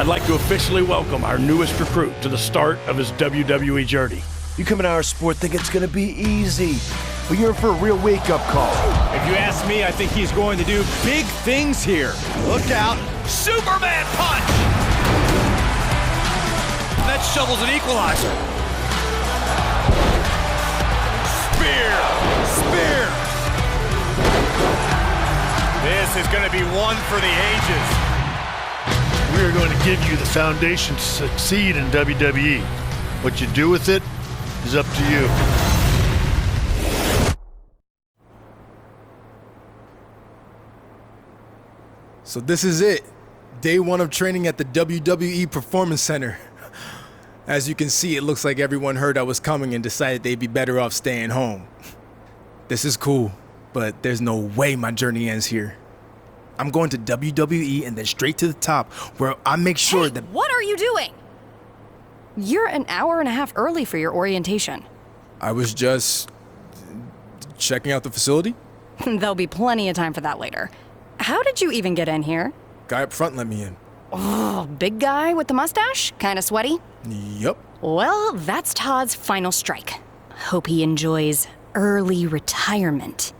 I'd like to officially welcome our newest recruit to the start of his WWE journey. You come into our sport thinking it's gonna be easy, but you're in for a real wake-up call. If you ask me, I think he's going to do big things here. Look out, Superman punch! That shovel's an equalizer. Spear, spear! This is gonna be one for the ages. We are going to give you the foundation to succeed in WWE. What you do with it is up to you. So this is it. Day 1 of training at the WWE Performance Center. As you can see, it looks like everyone heard I was coming and decided they'd be better off staying home. This is cool, but there's no way my journey ends here. I'm going to WWE and then straight to the top, where I make sure that... What are you doing? You're an hour and a half early for your orientation. I was just... checking out the facility? There'll be plenty of time for that later. How did you even get in here? Guy up front let me in. Oh, big guy with the mustache? Kinda sweaty? Yup. Well, that's Todd's final strike. Hope he enjoys early retirement.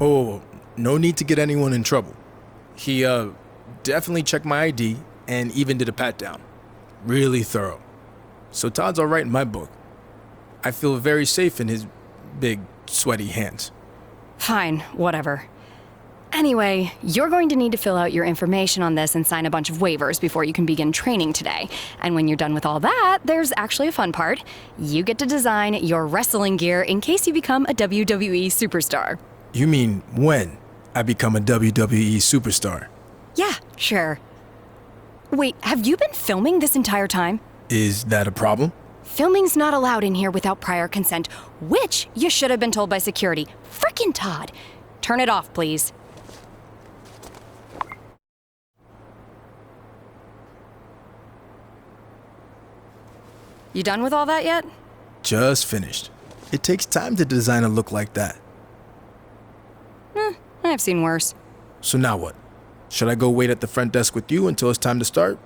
Oh, no need to get anyone in trouble. He, definitely checked my ID and even did a pat-down. Really thorough. So Todd's all right in my book. I feel very safe in his big, sweaty hands. Fine, whatever. Anyway, you're going to need to fill out your information on this and sign a bunch of waivers before you can begin training today. And when you're done with all that, there's actually a fun part. You get to design your wrestling gear in case you become a WWE superstar. You mean when I become a WWE superstar? Yeah, sure. Wait, have you been filming this entire time? Is that a problem? Filming's not allowed in here without prior consent, which you should have been told by security. Frickin' Todd. Turn it off, please. You done with all that yet? Just finished. It takes time to design a look like that. I've seen worse. So now what? Should I go wait at the front desk with you until it's time to start?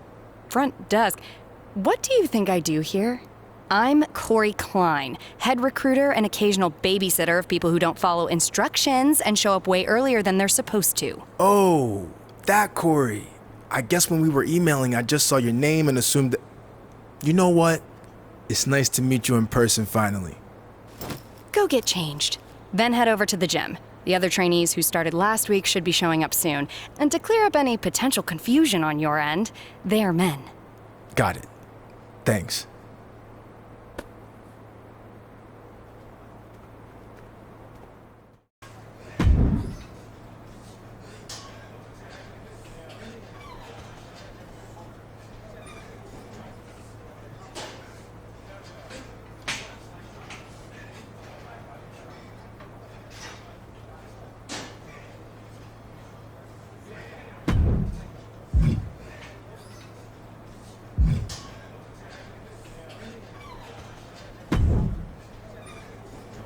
Front desk? What do you think I do here? I'm Corey Klein, head recruiter and occasional babysitter of people who don't follow instructions and show up way earlier than they're supposed to. Oh, that Corey. I guess when we were emailing, I just saw your name and assumed that... You know what? It's nice to meet you in person finally. Go get changed. Then head over to the gym. The other trainees who started last week should be showing up soon. And to clear up any potential confusion on your end, they are men. Got it. Thanks.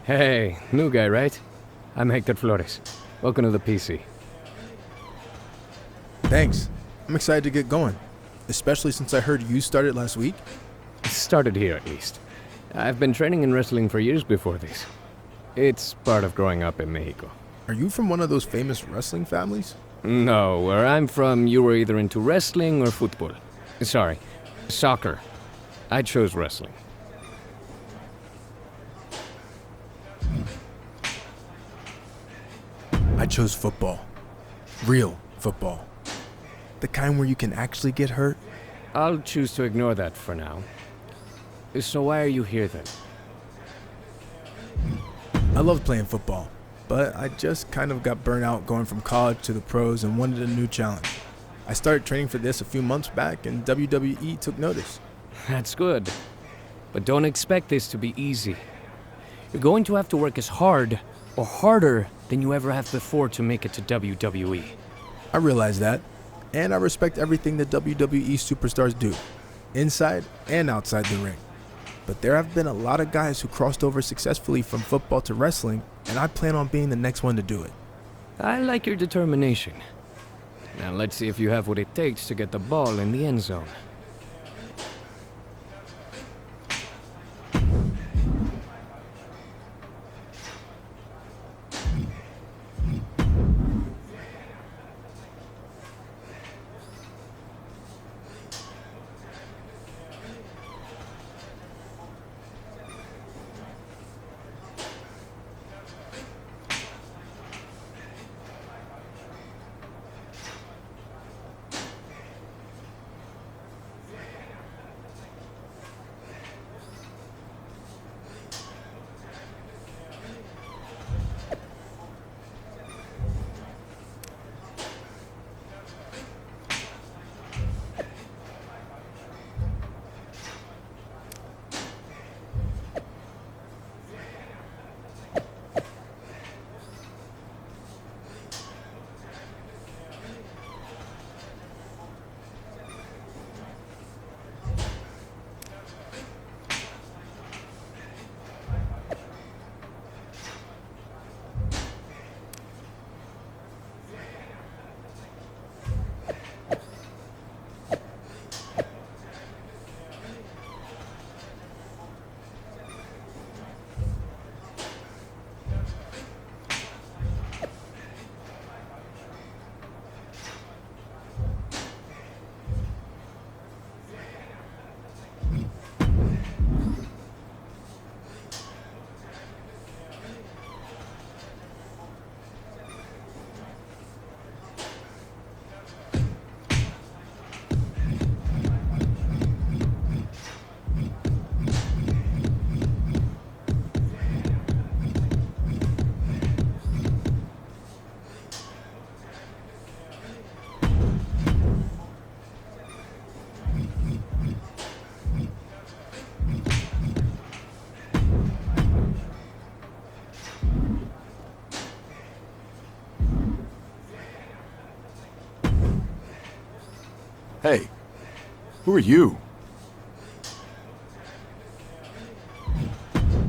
Hey, new guy, right? I'm Hector Flores. Welcome to the PC. Thanks. I'm excited to get going, especially since I heard you started last week. Started here, at least. I've been training in wrestling for years before this. It's part of growing up in Mexico. Are you from one of those famous wrestling families? No, where I'm from, you were either into wrestling or football. Sorry, soccer. I chose wrestling. I chose football. Real football. The kind where you can actually get hurt. I'll choose to ignore that for now. So why are you here then? I loved playing football, but I just kind of got burnt out going from college to the pros and wanted a new challenge. I started training for this a few months back and WWE took notice. That's good. But don't expect this to be easy. You're going to have to work as hard or harder than you ever have before to make it to WWE. I realize that, and I respect everything that WWE superstars do, inside and outside the ring. But there have been a lot of guys who crossed over successfully from football to wrestling, and I plan on being the next one to do it. I like your determination. Now let's see if you have what it takes to get the ball in the end zone. Hey, who are you?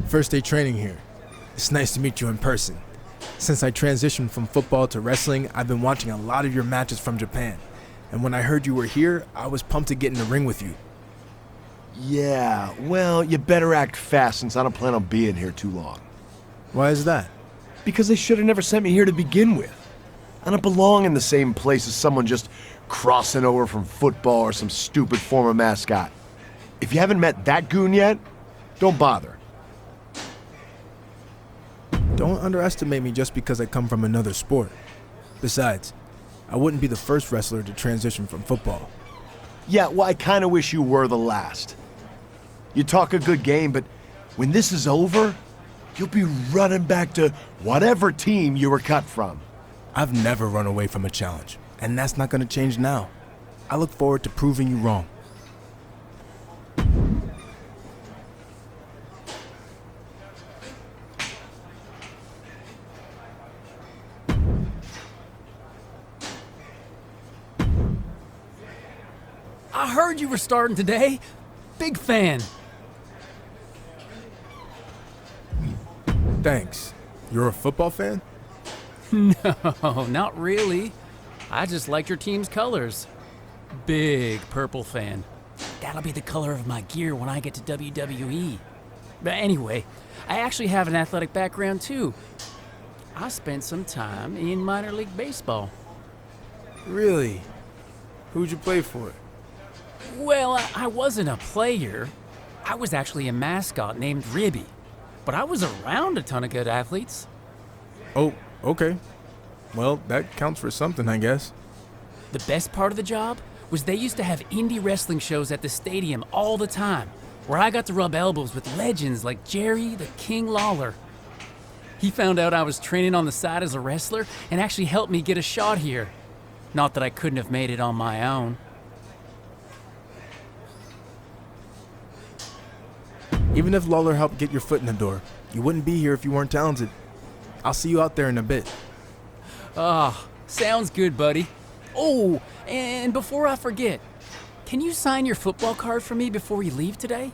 First day training here. It's nice to meet you in person. Since I transitioned from football to wrestling, I've been watching a lot of your matches from Japan. And when I heard you were here, I was pumped to get in the ring with you. Yeah, well, you better act fast since I don't plan on being here too long. Why is that? Because they should have never sent me here to begin with. I don't belong in the same place as someone just crossing over from football or some stupid former mascot. If you haven't met that goon yet, don't bother. Don't underestimate me just because I come from another sport. Besides, I wouldn't be the first wrestler to transition from football. Yeah, well, I kind of wish you were the last. You talk a good game, but when this is over, you'll be running back to whatever team you were cut from. I've never run away from a challenge, and that's not going to change now. I look forward to proving you wrong. I heard you were starting today. Big fan. Thanks. You're a football fan? No, not really. I just like your team's colors. Big purple fan. That'll be the color of my gear when I get to WWE. But anyway, I actually have an athletic background too. I spent some time in minor league baseball. Really? Who'd you play for? Well, I wasn't a player. I was actually a mascot named Ribby. But I was around a ton of good athletes. Oh, okay. Well, that counts for something, I guess. The best part of the job was they used to have indie wrestling shows at the stadium all the time, where I got to rub elbows with legends like Jerry the King Lawler. He found out I was training on the side as a wrestler and actually helped me get a shot here. Not that I couldn't have made it on my own. Even if Lawler helped get your foot in the door, you wouldn't be here if you weren't talented. I'll see you out there in a bit. Ah, sounds good, buddy. Oh, and before I forget, can you sign your football card for me before you leave today?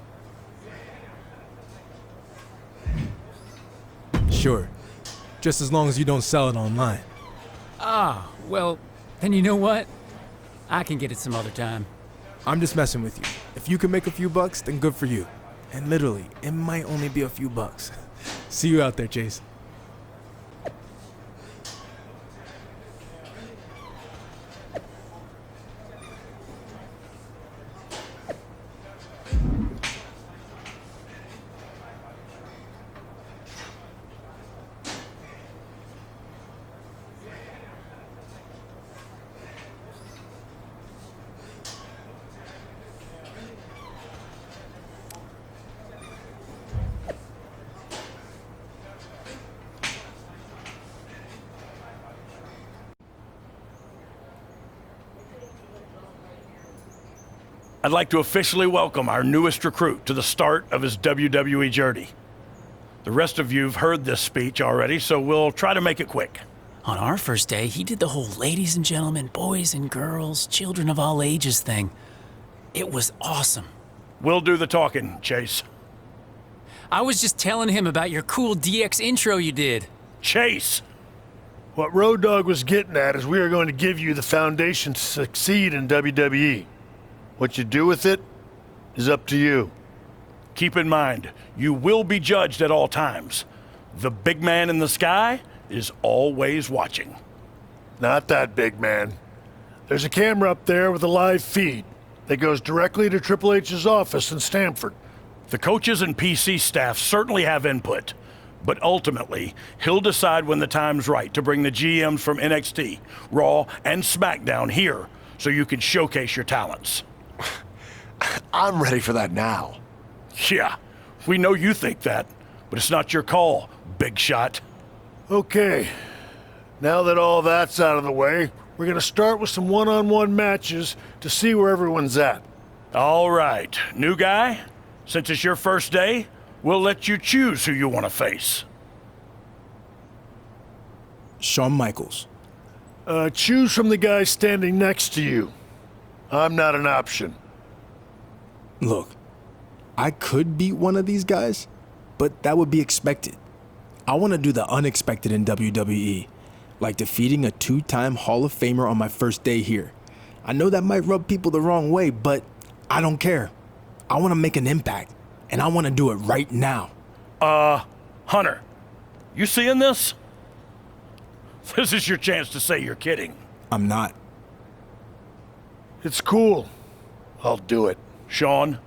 Sure. Just as long as you don't sell it online. Ah, well, then you know what? I can get it some other time. I'm just messing with you. If you can make a few bucks, then good for you. And literally, it might only be a few bucks. See you out there, Chase. I'd like to officially welcome our newest recruit to the start of his WWE journey. The rest of you've heard this speech already, so we'll try to make it quick. On our first day, he did the whole ladies and gentlemen, boys and girls, children of all ages thing. It was awesome. We'll do the talking, Chase. I was just telling him about your cool DX intro you did. Chase! What Road Dogg was getting at is we are going to give you the foundation to succeed in WWE. What you do with it is up to you. Keep in mind, you will be judged at all times. The big man in the sky is always watching. Not that big man. There's a camera up there with a live feed that goes directly to Triple H's office in Stamford. The coaches and PC staff certainly have input, but ultimately, he'll decide when the time's right to bring the GMs from NXT, Raw, and SmackDown here so you can showcase your talents. I'm ready for that now. Yeah, we know you think that, but it's not your call, big shot. Okay, now that all that's out of the way, we're going to start with some one-on-one matches to see where everyone's at. All right, new guy, since it's your first day, we'll let you choose who you want to face. Shawn Michaels. Choose from the guy standing next to you. I'm not an option. Look, I could beat one of these guys, but that would be expected. I want to do the unexpected in WWE, like defeating a two-time Hall of Famer on my first day here. I know that might rub people the wrong way, but I don't care. I want to make an impact, and I want to do it right now. Hunter, you seeing this? This is your chance to say you're kidding. I'm not. It's cool. I'll do it. Sean,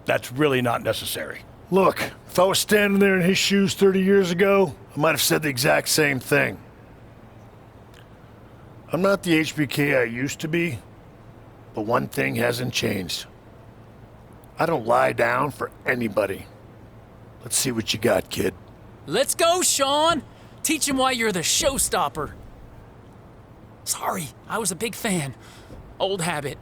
that's really not necessary. Look, if I was standing there in his shoes 30 years ago, I might have said the exact same thing. I'm not the HBK I used to be, but one thing hasn't changed. I don't lie down for anybody. Let's see what you got, kid. Let's go, Sean! Teach him why you're the showstopper. Sorry, I was a big fan. Old habit.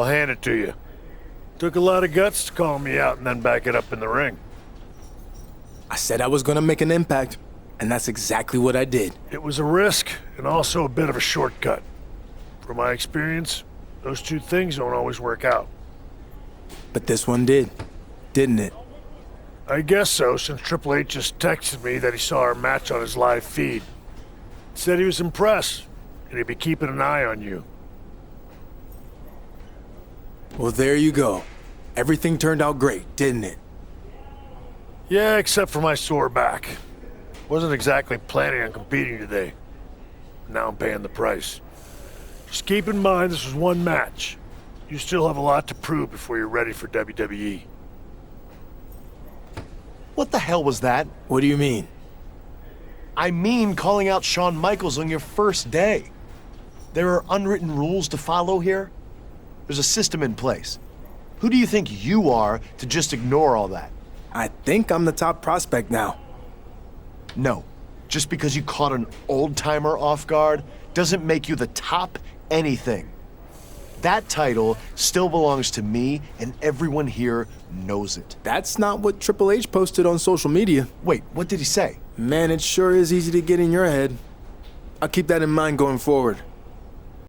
I'll hand it to you. Took a lot of guts to call me out and then back it up in the ring. I said I was gonna make an impact, and that's exactly what I did. It was a risk and also a bit of a shortcut. From my experience, those two things don't always work out. But this one did, didn't it? I guess so, since Triple H just texted me that he saw our match on his live feed. Said he was impressed, and he'd be keeping an eye on you. Well, there you go. Everything turned out great, didn't it? Yeah, except for my sore back. Wasn't exactly planning on competing today. Now I'm paying the price. Just keep in mind this was one match. You still have a lot to prove before you're ready for WWE. What the hell was that? What do you mean? I mean calling out Shawn Michaels on your first day. There are unwritten rules to follow here. There's a system in place. Who do you think you are to just ignore all that? I think I'm the top prospect now. No. Just because you caught an old-timer off guard doesn't make you the top anything. That title still belongs to me, and everyone here knows it. That's not what Triple H posted on social media. Wait, what did he say? Man, it sure is easy to get in your head. I'll keep that in mind going forward.